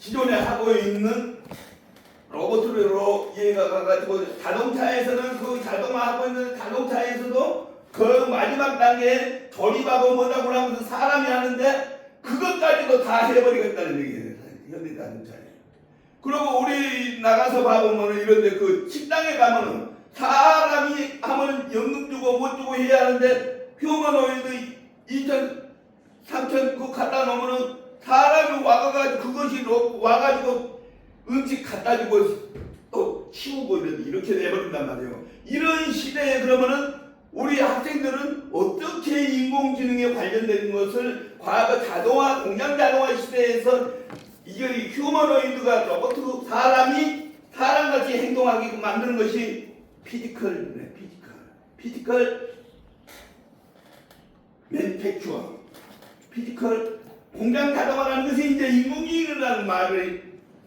기존에 하고 있는 로봇으로 얘가 가가지고 자동차에서는 그 자동화하고 있는 자동차에서도 그 마지막 단계에 조립하고 뭐라고 하면서 사람이 하는데 그것까지도 다 해버리겠다는 얘기예요. 현대자동차에. 그리고 우리 나가서 봐보면 이런데 그 식당에 가면은 사람이 하면 연금 주고 뭐 주고 해야 하는데 휴머노이드 2천 3천 그거 갖다 놓으면은 사람이 와가지고 그것이 와가지고 음식 갖다 주고 또 치우고 이렇게 내버린단 말이에요. 이런 시대에 그러면은 우리 학생들은 어떻게 인공지능에 관련된 것을 과거 자동화, 공장 자동화 시대에서 이게 휴머노이드가 로봇 사람이 사람같이 행동하게 만드는 것이 피지컬 맨팩추어 피지컬 공장 자동화라는 것이 이제 인공지능이라는 말이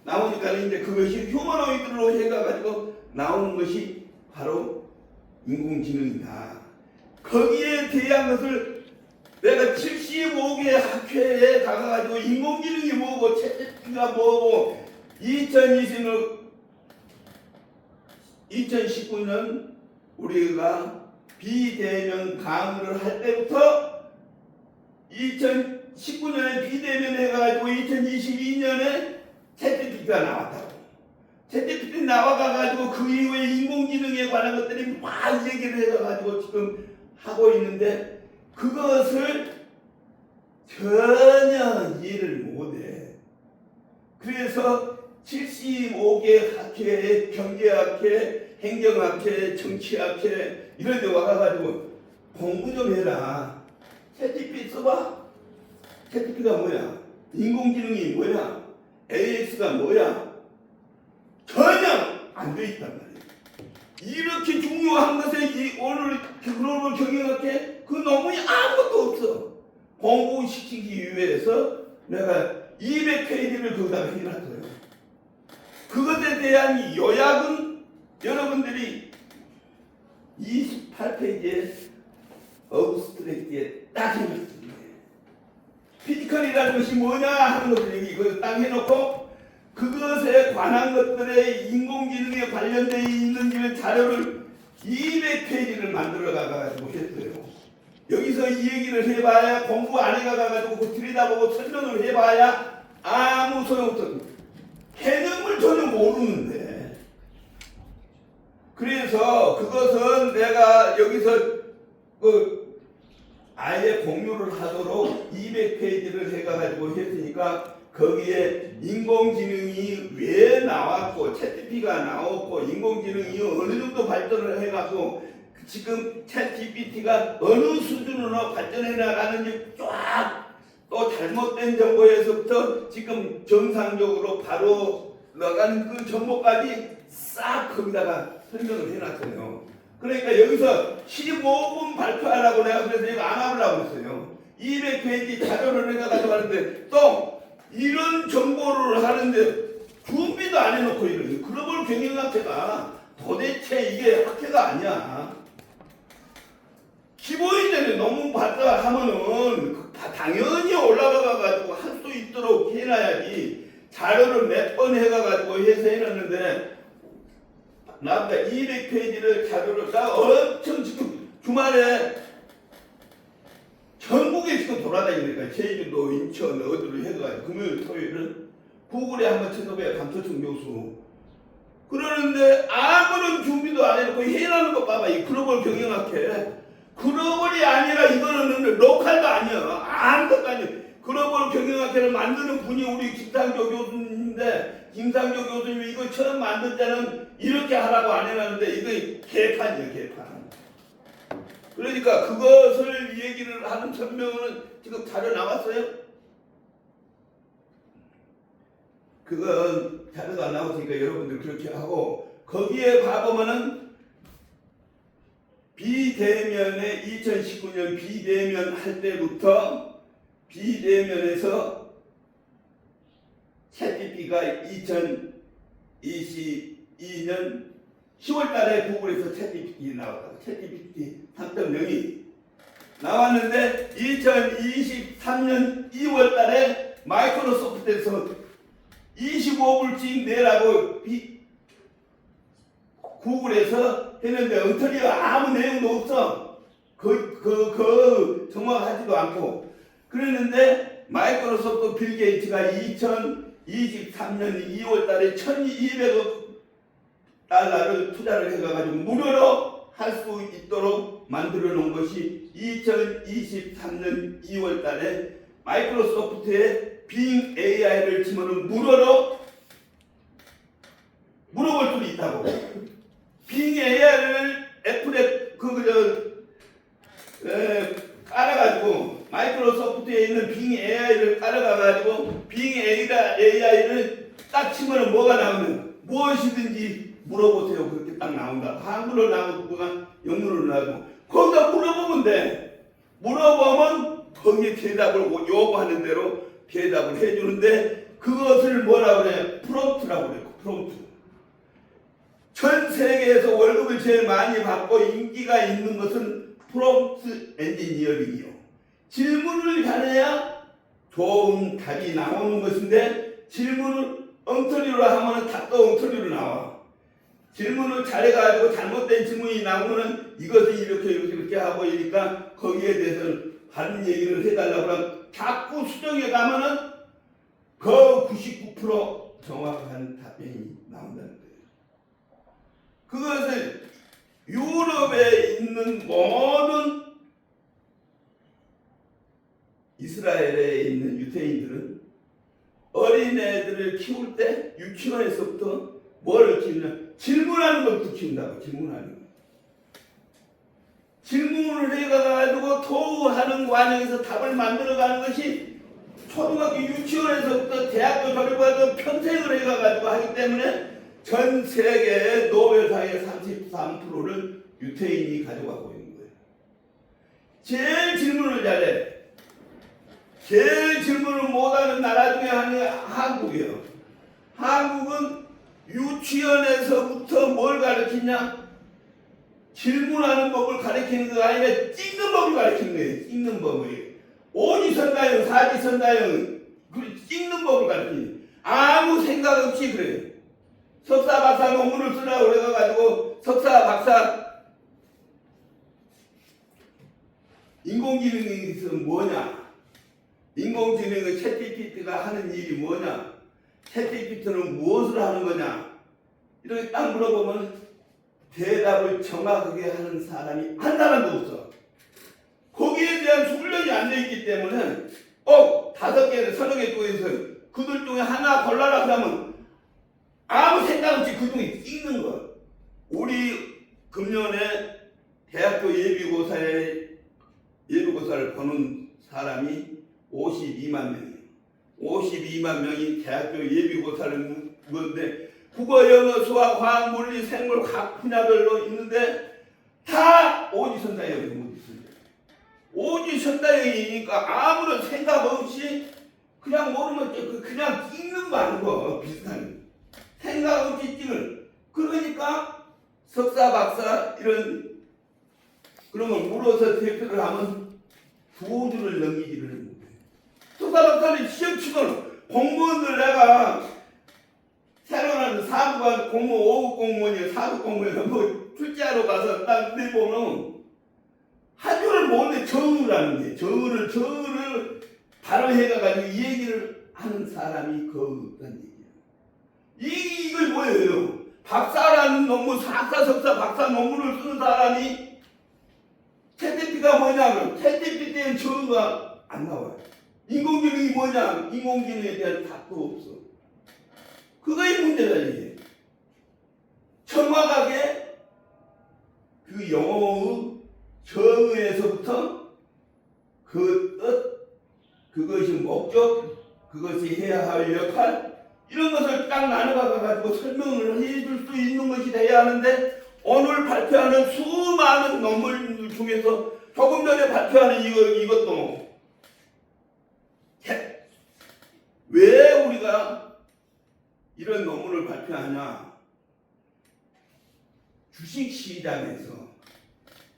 나오니까 이제 그것이 휴머노이드로 해가지고 나오는 것이 바로 인공지능이다. 거기에 대한 것을 내가 75개 학회에 가가지고 인공지능이 뭐고 챗GPT가 뭐고 2019년 우리가 비대면 강의를 할 때부터 2019년에 비대면 해가지고 2022년에 챗GPT가 나왔다고. 챗GPT 나와가지고 그 이후에 인공지능에 관한 것들이 막 얘기를 해가지고 지금 하고 있는데 그것을 전혀 이해를 못해. 그래서 75개 학회에 경제학회, 행정학회, 정치학회 이런 데 와가지고 공부 좀 해라. 챗GPT 써봐. 챗GPT가 뭐야? 인공지능이 뭐야? AX가 뭐야? 전혀 안 돼 있단 말이야. 이렇게 중요한 것에 오늘 글로벌 경영학회 그 논문이 아무것도 없어. 공부시키기 위해서 내가 200페이지를 거기다가 해놨어요. 그것에 대한 요약은 여러분들이 28페이지에 어브스트랙트에 딱 해놨습니다. 피지컬이라는 것이 뭐냐 하는 것을 이걸 딱 해놓고 그것에 관한 것들의 인공지능에 관련되어 있는 자료를 200페이지를 만들어 가가지고 했어요. 여기서 이 얘기를 해봐야 공부 안 해가가지고 그 들여다보고 설명을 해봐야 아무 소용없어. 개념을 전혀 모르는데. 그래서 그것은 내가 여기서 아예 공유를 하도록 200페이지를 해가지고 했으니까 거기에 인공지능이 왜 나왔고 챗GPT가 나왔고 인공지능이 어느 정도 발전을 해갖고 지금 챗GPT가 어느 수준으로 발전해 나가는지 쫙 또 잘못된 정보에서부터 지금 정상적으로 바로 나가는 그 정보까지 싹 거기다가 설명을 해놨어요. 그러니까 여기서 15분 발표하라고 내가 그래서 이거 안 하려고 했어요. 200페이지 자료를 해가지고 하는데 또 이런 정보를 하는데 준비도 안 해놓고 이러니 글로벌 경영학회가 도대체 이게 학회가 아니야. 기본이 되는 논문 받다 하면은 당연히 올라가가지고 할 수 있도록 해놔야지. 자료를 몇 번 해가지고 해서 해놨는데 나보다 200페이지를 자료를 다 엄청 지금 주말에 전국에 지금 돌아다니니까 제주도, 인천, 어디로 해가지고 금요일, 토요일은 구글에 한번 쳐다봐야 감초청 교수 그러는데 아무런 준비도 안 해놓고 해라는 거 봐봐. 이 글로벌 경영학회 글로벌이 아니라 이거는 로컬도 아니야. 아무것도 아니야. 글로벌 경영학회를 만드는 분이 우리 김상조 교수인데 김상조 교수님이 이거 처음 만들 때는 이렇게 하라고 안 해놨는데 이거 개판이에요. 개판. 그러니까 그것을 얘기를 하는 설명은 지금 자료 나왔어요? 그건 자료가 안 나왔으니까 여러분들 그렇게 하고 거기에 봐보면은 비대면에 2019년 비대면 할 때부터 비대면에서 챗GPT가 2022년 10월 달에 구글에서 챗GPT 나왔다고. 챗GPT 3.0이 나왔는데 2023년 2월 달에 마이크로소프트에서 20 15불씩 내라고 구글에서 했는데 엉터리가 아무 내용도 없어. 정확하지도 않고. 그랬는데 마이크로소프트 빌 게이츠가 2023년 2월 달에 1200억 달러를 투자를 해가지고 무료로 할 수 있도록 만들어 놓은 것이 2023년 2월 달에 마이크로소프트의 빙 AI를 치면은 무료로 물어볼 수 있다고. 빙 AI를 애플에 깔아가지고 마이크로소프트에 있는 빙 AI를 깔아가가지고 빙 AI를 딱 치면은 뭐가 나오면 무엇이든지 물어보세요. 그렇게 딱 나온다. 한글로 나오거나 영문으로 나오고 거기다 물어보면 돼. 물어보면 거기에 대답을 요구하는 대로 대답을 해주는데 그것을 뭐라 그래? 프롬프트라고 그래요. 프롬프트. 전 세계에서 월급을 제일 많이 받고 인기가 있는 것은 프롬프트 엔지니어링이요. 질문을 잘해야 좋은 답이 나오는 것인데 질문을 엉터리로 하면 답도 엉터리로 나와. 질문을 잘해가지고 잘못된 질문이 나오면은 이것을 이렇게 하고 이러니까 거기에 대해서는 다른 얘기를 해달라고 하면 자꾸 수정해 가면은 그 99% 정확한 답변이 나온다는 거예요. 그것을 유럽에 있는 모든 이스라엘에 있는 유대인들은 어린애들을 키울 때 유치원에서부터 뭘 키우냐? 질문하는 것부터 키운다고. 질문을 해가지고 토하는 과정에서 답을 만들어가는 것이 초등학교 유치원에서부터 대학교 졸업하고 평생을 해가지고 하기 때문에 전 세계의 노벨상의 33%를 유태인이 가져가고 있는 거예요. 제일 질문을 잘해. 제일 질문을 못하는 나라 중에 하나가 한국이에요. 한국은 유치원에서부터 뭘 가르치냐? 질문하는 법을 가르치는 거 아니라 찍는 법을 가르치는 거예요. 찍는 법을. 오지선다형, 사지선다형, 찍는 법을 가르치는. 아무 생각 없이 그래요. 석사, 박사 논문을 쓰라고 그래가지고 석사, 박사 인공지능이 뭐냐? 인공지능의 챗GPT가 하는 일이 뭐냐? 챗GPT는 무엇을 하는 거냐? 이렇게 딱 물어보면 대답을 정확하게 하는 사람이 한 사람도 없어. 거기에 대한 훈련이 안 돼 있기 때문에 5개, 3개 중에서 그들 중에 하나 골라라 하면 아무 생각 없이 그 중에 찍는 거. 우리 금년에 대학교 예비고사를 보는 사람이 52만 명이에요. 52만 명이 대학교 예비고사를 보는데 국어, 영어, 수학, 화학, 물리, 생물 각 분야별로 있는데 다 오지선다형이에요. 오지선다형이니까 아무런 생각 없이 그냥 모르면 그냥 찍는 거 하는 거 비슷한 생각 없이 찍는. 그러니까 석사, 박사 이런 그런 걸 물어서 대표를 하면 2주를 넘기지를 못해요. 석사, 박사는 시험 치고는 공무원들 내가 새로 나는 사부가 공무원, 5급 공무원이야. 4급 공무원이야. 뭐 출제하러 가서 딱 내보면 한 줄을 못 내. 정을 하는 게. 정을 발언해가지고 이 얘기를 하는 사람이 거의 없다는 얘기야. 이걸 뭐예요? 박사라는 논문, 석사, 박사 논문을 쓰는 사람이 챗GPT가 뭐냐? 챗GPT에는 정의가 안 나와요. 인공지능이 뭐냐? 인공지능에 대한 답도 없어. 그거의 문제다 이게. 정확하게 그 영어의 정의에서부터 그 뜻, 그것이 목적, 그것이 해야 할 역할 이런 것을 딱 나눠가지고 설명을 해줄 수 있는 것이 돼야 하는데 오늘 발표하는 수많은 논문 중에서 조금 전에 발표하는 이것도 왜 우리가 이런 논문을 발표하냐? 주식시장에서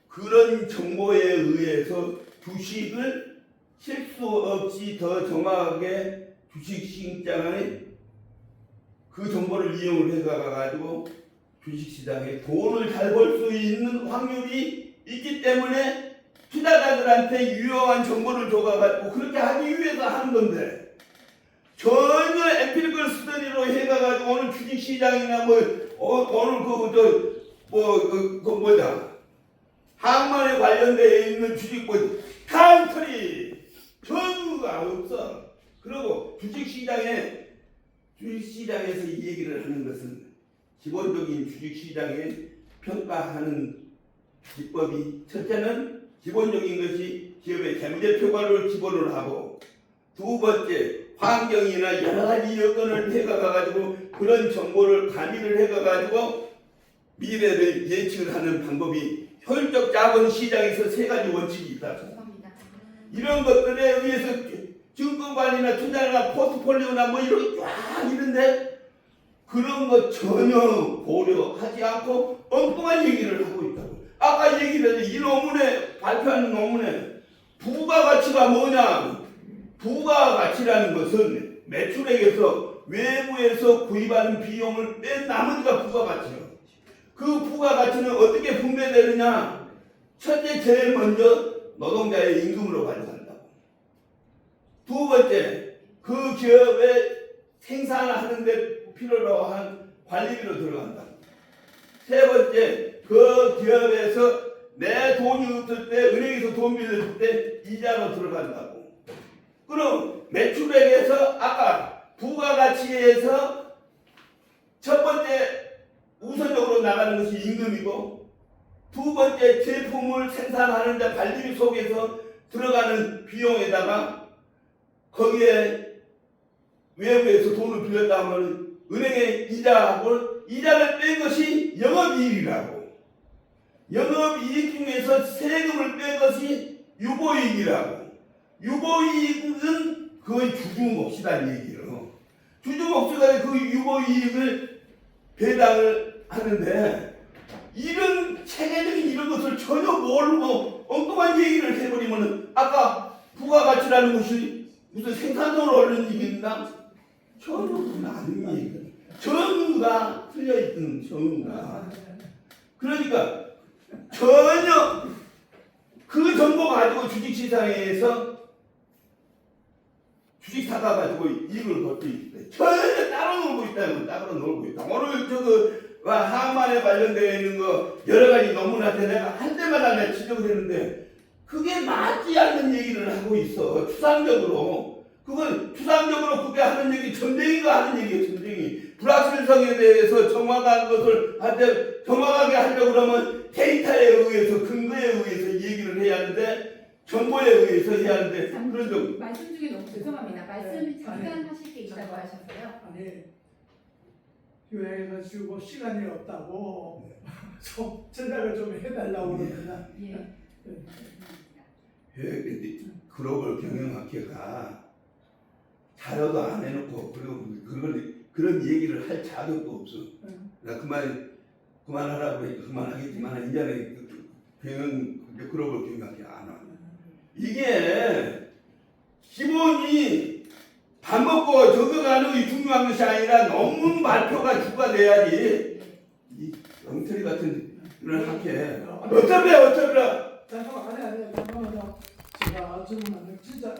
그런 정보에 의해서 주식을 실수 없이 더 정확하게 주식시장의 그 정보를 이용을 해가지고 주식시장에 돈을 잘 벌 수 있는 확률이 있기 때문에 투자자들한테 유용한 정보를 줘가지고 그렇게 하기 위해서 하는 건데 전혀 에피리컬 스터디로 해가지고 오늘 주식시장이나 오늘 항만에 관련되어 있는 주식 칸트리 전부가 없어. 그리고 주식시장에서 이 얘기를 하는 것은 기본적인 주식시장에 평가하는 기법이 첫째는 기본적인 것이 기업의 재무제표가를 기본으로 하고 두 번째 환경이나 여러 가지 여건을 해가지고 그런 정보를 가미를 해가지고 미래를 예측을 하는 방법이 효율적 자본시장에서 세 가지 원칙이 있다고. 이런 것들에 의해서 증권관리나 투자나 포트폴리오나 이런데 그런 거 전혀 고려하지 않고 엉뚱한 얘기를 하고 있다고. 아까 얘기를 했는데 이 논문에 발표하는 논문에 부가가치가 뭐냐? 부가가치라는 것은 매출액에서 외부에서 구입하는 비용을 뺀 나머지가 부가가치예요. 그 부가가치는 어떻게 분배되느냐? 첫째 제일 먼저 노동자의 임금으로 가져간다고. 두 번째 그 기업의 생산하는데 필요로 한 관리비로 들어간다고. 세 번째 그 기업에서 내 돈이 없을 때 은행에서 돈 빌렸을 때 이자로 들어간다고. 그럼 매출액에서 아까 부가가치에서 첫 번째 우선적으로 나가는 것이 임금이고 두 번째 제품을 생산하는 데 관리비 속에서 들어가는 비용에다가 거기에 외부에서 돈을 빌렸다 하면 은행에 이자를 뺀 것이 영업이익이라고. 영업이익 중에서 세금을 뺀 것이 유보이익이라고. 유보이익은 그의 주주몫이라는 얘기예요. 주주몫이가 그 유보이익을 배당을 하는데 이런 체계적인 이런 것을 전혀 모르고 엉뚱한 얘기를 해버리면 아까 부가가치라는 것이 무슨 생산성을 얻는 얘기인가? 전혀 그건 아닌 얘기예요. 전부가 틀려있던 전부가. 그러니까 전혀 그 정보 가지고 주식시장에서 주식 사다 가지고 이익을 벌수 있대. 전혀 따로 놀고 있다는 거, 따로 놀고 있다. 오늘 항만에 관련되어 있는 거 여러 가지 논문한테 내가 할 때마다 내가 지적을 했는데 그게 맞지 않는 얘기를 하고 있어. 추상적으로. 그건 추상적으로 그게 하는 얘기 전쟁이가 하는 얘기예요. 전쟁이. 불확실성에 대해서 정확한 것을 정확하게 하려고 그러면 데이터에 의해서 근거에 의해서 얘기를 해야 하는데 정보에 의해서 해야 하는데 그런 점. 말씀 중에 너무 죄송합니다. 말씀 잠깐 하실 게 있다고 하셨어요. 아니 교회에서 시간이 없다고 제작을 좀 해달라고 그러니까 글로벌 경영학회가 자료도 안 해놓고 그리고 그런 얘기를 할 자료도 없어. 나 그만하라고 해. 그만하겠지만 이제는 글로벌 경영학회 안 와. 이게 기본이 밥 먹고 적어가는 게 중요한 것이 아니라 논문 발표가 주가 돼야지. 이 엉터리 같은 이런 학회 어차피 잠깐만 아니 잠깐만요. 제가 좀 진짜